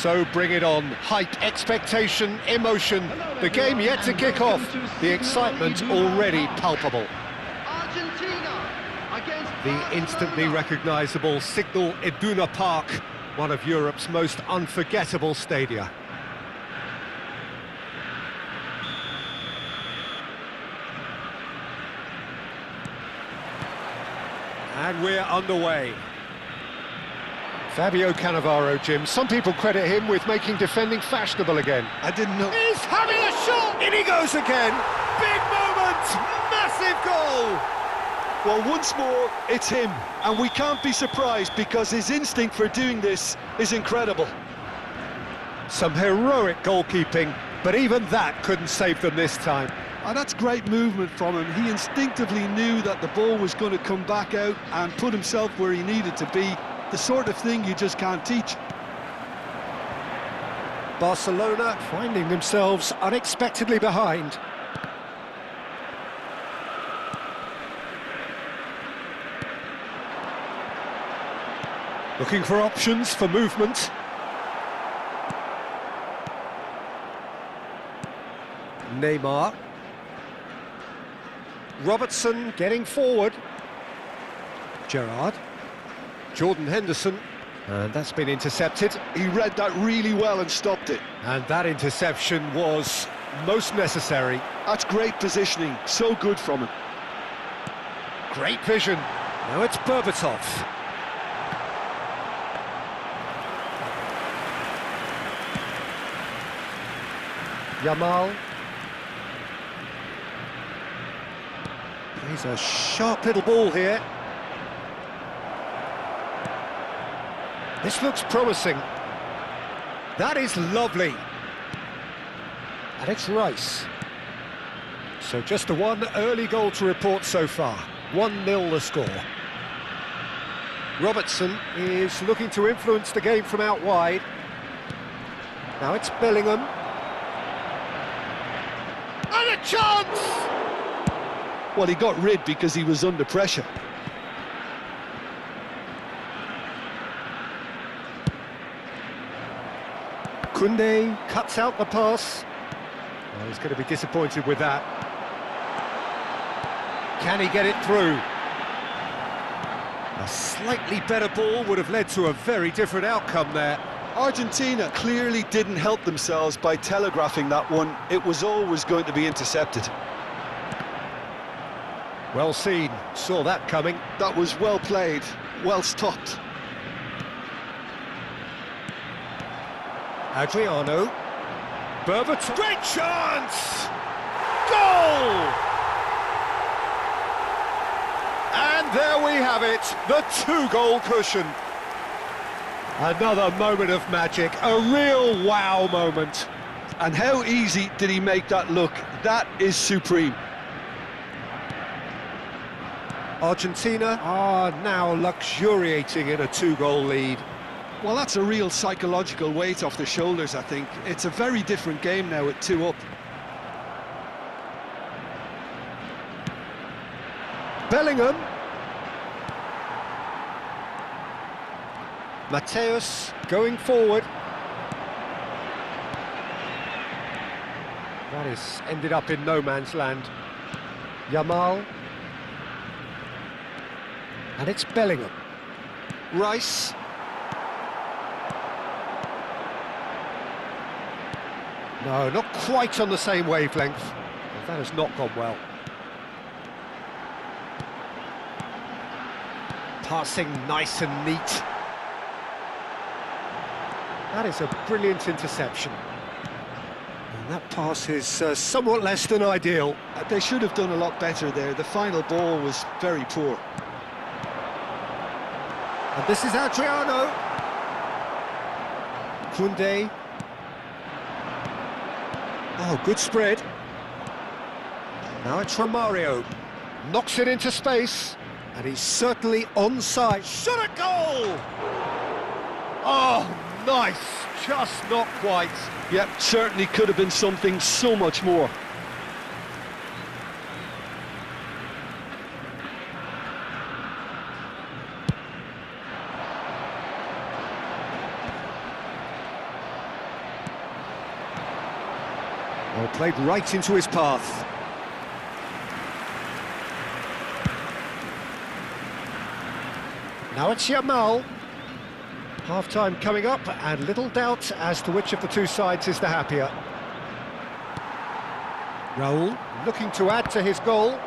So bring it on. Hype, expectation, emotion. The game yet to kick off. The excitement already palpable. The instantly recognisable Signal Iduna Park, one of Europe's most unforgettable stadia. And we're underway. Fabio Cannavaro, Jim. Some people credit him with making defending fashionable again. I didn't know. He's having a shot! In he goes again! Big moment! Massive goal! Well, once more, it's him. And we can't be surprised because his instinct for doing this is incredible. Some heroic goalkeeping, but even that couldn't save them this time. Oh, that's great movement from him. He instinctively knew that the ball was going to come back out and put himself where he needed to be. The sort of thing you just can't teach. Barcelona finding themselves unexpectedly behind. Looking for options for movement. Neymar. Robertson getting forward. Gerrard. Jordan Henderson, and that's been intercepted. He read that really well and stopped it. And that interception was most necessary. That's great positioning, so good from him. Great vision. Now it's Berbatov. Yamal. He's a sharp little ball here. This looks promising. That is lovely. And it's Rice. So just the one early goal to report so far. 1-0 the score. Robertson is looking to influence the game from out wide. Now it's Bellingham. And a chance! Well, he got rid because he was under pressure. Koundé cuts out the pass. Well, he's going to be disappointed with that. Can he get it through? A slightly better ball would have led to a very different outcome there. Argentina clearly didn't help themselves by telegraphing that one. It was always going to be intercepted. Well seen, saw that coming. That was well played, well stopped. Adriano. Berbatov. Great chance! Goal! And there we have it, the two-goal cushion. Another moment of magic, a real wow moment. And how easy did he make that look? That is supreme. Argentina are now luxuriating in a two-goal lead. Well, that's a real psychological weight off the shoulders, I think. It's a very different game now at 2 up. Bellingham. Mateus going forward. That has ended up in no man's land. Yamal. And it's Bellingham. Rice. No, not quite on the same wavelength. That has not gone well. Passing nice and neat. That is a brilliant interception. And that pass is somewhat less than ideal. They should have done a lot better there. The final ball was very poor. And this is Adriano. Koundé. Oh, good spread. Now it's Romario. Knocks it into space. And he's certainly onside. Shot a goal! Oh, nice. Just not quite. Yep, certainly could have been something so much more. Well, played right into his path. Now it's Yamal. Half-time coming up, and little doubt as to which of the two sides is the happier. Raul looking to add to his goal.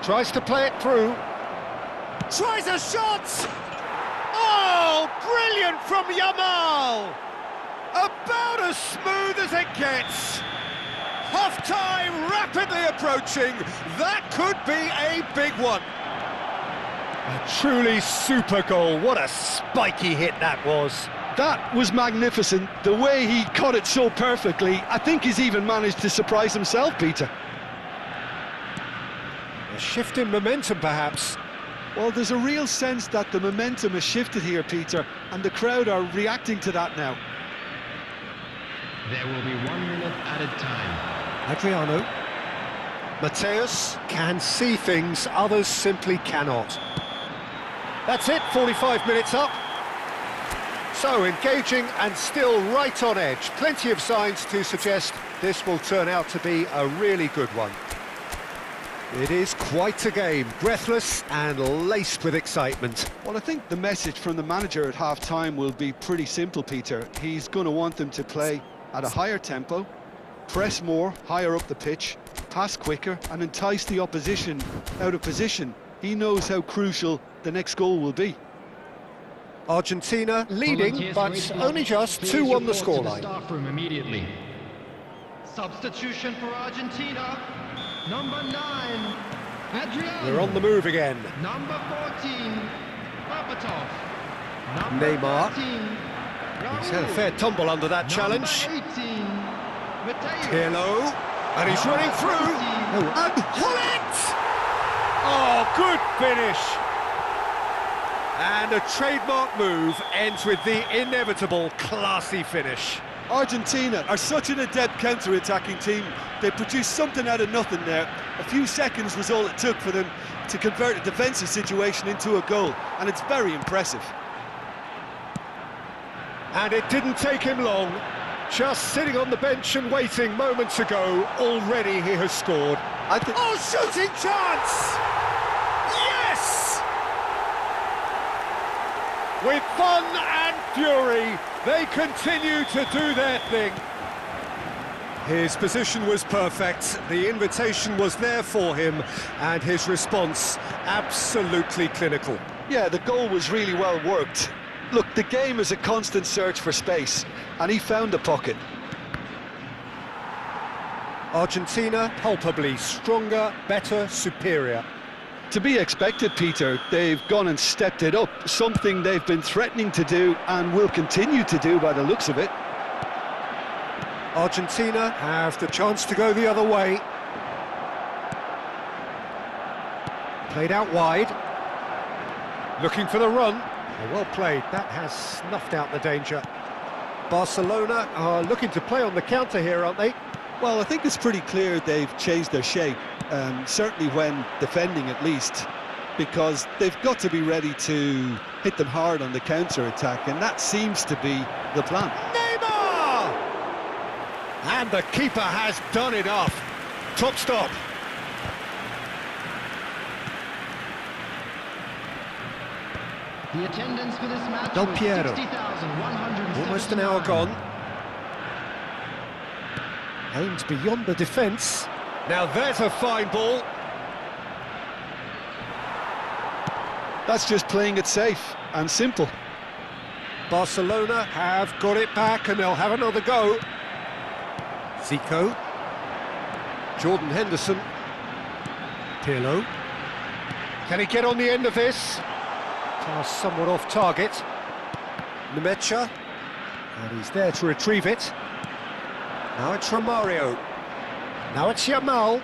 Tries to play it through. Tries a shot! Oh, brilliant from Yamal! About as smooth as it gets. Half-time rapidly approaching. That could be a big one. A truly super goal. What a spiky hit that was. That was magnificent. The way he caught it so perfectly, I think he's even managed to surprise himself, Peter. A shift in momentum, perhaps. Well, there's a real sense that the momentum has shifted here, Peter, and the crowd are reacting to that now. There will be 1 minute added time. Adriano. Mateus can see things others simply cannot. That's it, 45 minutes up. So engaging and still right on edge. Plenty of signs to suggest this will turn out to be a really good one. It is quite a game, breathless and laced with excitement. Well, I think the message from the manager at half-time will be pretty simple, Peter. He's going to want them to play at a higher tempo, press more, higher up the pitch, pass quicker and entice the opposition out of position. He knows how crucial the next goal will be. Argentina leading, but only just 2-1 the scoreline. Staff room immediately. Substitution for Argentina. Number 9, Adriano. They're on the move again. Number 14, Berbatov. Neymar. 13, He's had a fair tumble under that challenge. 18, Mateus. Pirlo, and he's running through. And Hullet! Oh, good finish. And a trademark move ends with the inevitable classy finish. Argentina are such an adept counter-attacking team. They produced something out of nothing there. A few seconds was all it took for them to convert a defensive situation into a goal, and it's very impressive. And it didn't take him long. Just sitting on the bench and waiting moments ago, already he has scored. Oh, shooting chance! Yes! With fun and fury, they continue to do their thing. His position was perfect, the invitation was there for him, and his response absolutely clinical. Yeah, the goal was really well worked. Look, the game is a constant search for space, and he found the pocket. Argentina palpably stronger, better, superior. To be expected, Peter. They've gone and stepped it up, something they've been threatening to do and will continue to do by the looks of it. Argentina have the chance to go the other way. Played out wide. Looking for the run. Well played, that has snuffed out the danger. Barcelona are looking to play on the counter here, aren't they? Well, I think it's pretty clear they've changed their shape, certainly when defending at least, because they've got to be ready to hit them hard on the counter-attack, and that seems to be the plan. Neymar! And the keeper has done enough. Top stop. The attendance for this match Del was Piero. 60,179. Almost an hour gone. Aimed beyond the defence. Now there's a fine ball. That's just playing it safe and simple. Barcelona have got it back and they'll have another go. Zico. Jordan Henderson. Pirlo. Can he get on the end of this? Pass somewhat off target. Nemecha. And he's there to retrieve it. Now it's Romario. Now it's Yamal.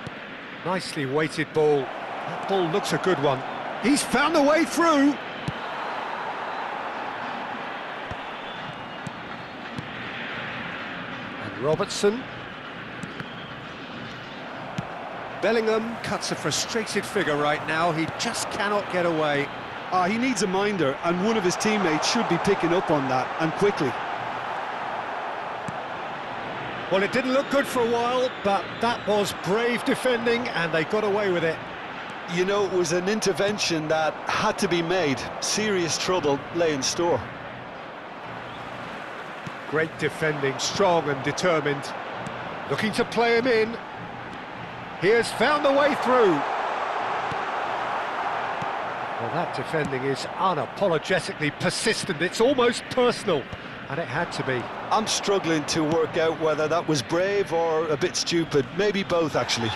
Nicely weighted ball. That ball looks a good one. He's found a way through. And Robertson. Bellingham cuts a frustrated figure right now. He just cannot get away. He needs a minder, and one of his teammates should be picking up on that, and quickly. Well, it didn't look good for a while, but that was brave defending, and they got away with it. You know, it was an intervention that had to be made. Serious trouble lay in store. Great defending, strong and determined. Looking to play him in. He has found the way through. Well, that defending is unapologetically persistent. It's almost personal, and it had to be. I'm struggling to work out whether that was brave or a bit stupid. Maybe both, actually.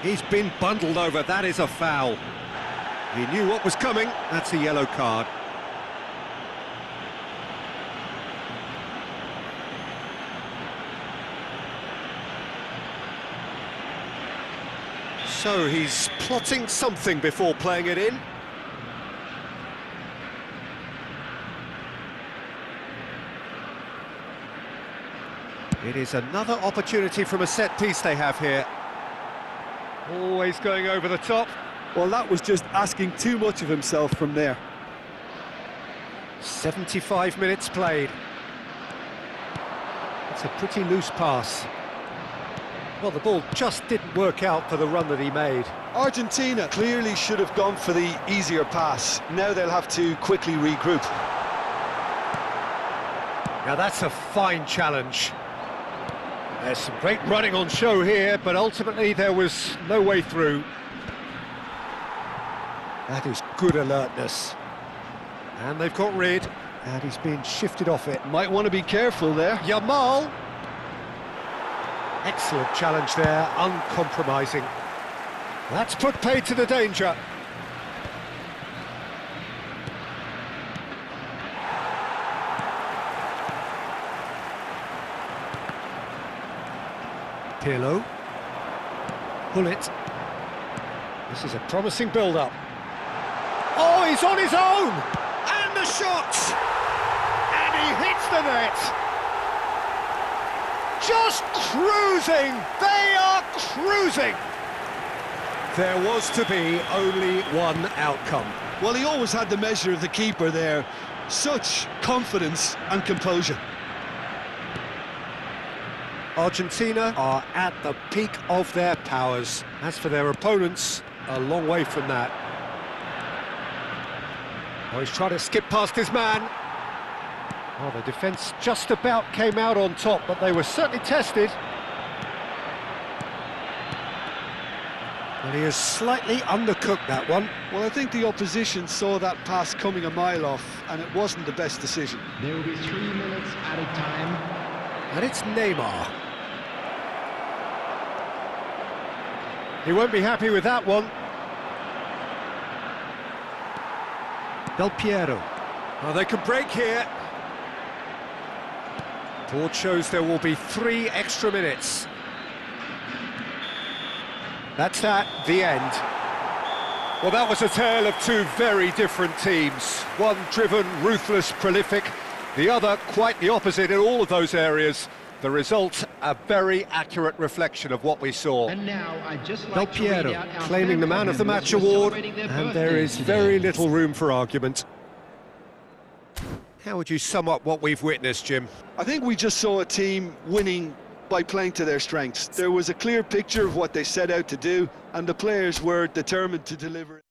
He's been bundled over. That is a foul. He knew what was coming. That's a yellow card. So he's plotting something before playing it in. It is another opportunity from a set piece they have here. Always going over the top. Well, that was just asking too much of himself from there. 75 minutes played. It's a pretty loose pass. Well, the ball just didn't work out for the run that he made. Argentina clearly should have gone for the easier pass. Now they'll have to quickly regroup. Now that's a fine challenge. There's some great running on show here, but ultimately there was no way through. That is good alertness. And they've got rid, and he's been shifted off it. Might want to be careful there. Yamal. Excellent challenge there, uncompromising. That's put paid to the danger. Pirlo. Bullet. This is a promising build-up. Oh, he's on his own! And the shot! And he hits the net! Just cruising! They are cruising! There was to be only one outcome. Well, he always had the measure of the keeper there. Such confidence and composure. Argentina are at the peak of their powers. As for their opponents, a long way from that. Oh, he's trying to skip past his man. Oh, the defence just about came out on top, but they were certainly tested. And he has slightly undercooked that one. Well, I think the opposition saw that pass coming a mile off, and it wasn't the best decision. There will be 3 minutes added time. And it's Neymar. He won't be happy with that one. Del Piero. Oh, they can break here. Board shows there will be 3 extra minutes. That's that, the end. Well, that was a tale of 2 very different teams. One driven, ruthless, prolific. The other quite the opposite in all of those areas. The result, a very accurate reflection of what we saw. And now, I'd just Del like to read Piero out our claiming the fan Man of the comments Match who are award, celebrating their and there birthdays is today. very little room for argument. How would you sum up what we've witnessed, Jim? I think we just saw a team winning by playing to their strengths. There was a clear picture of what they set out to do, and the players were determined to deliver.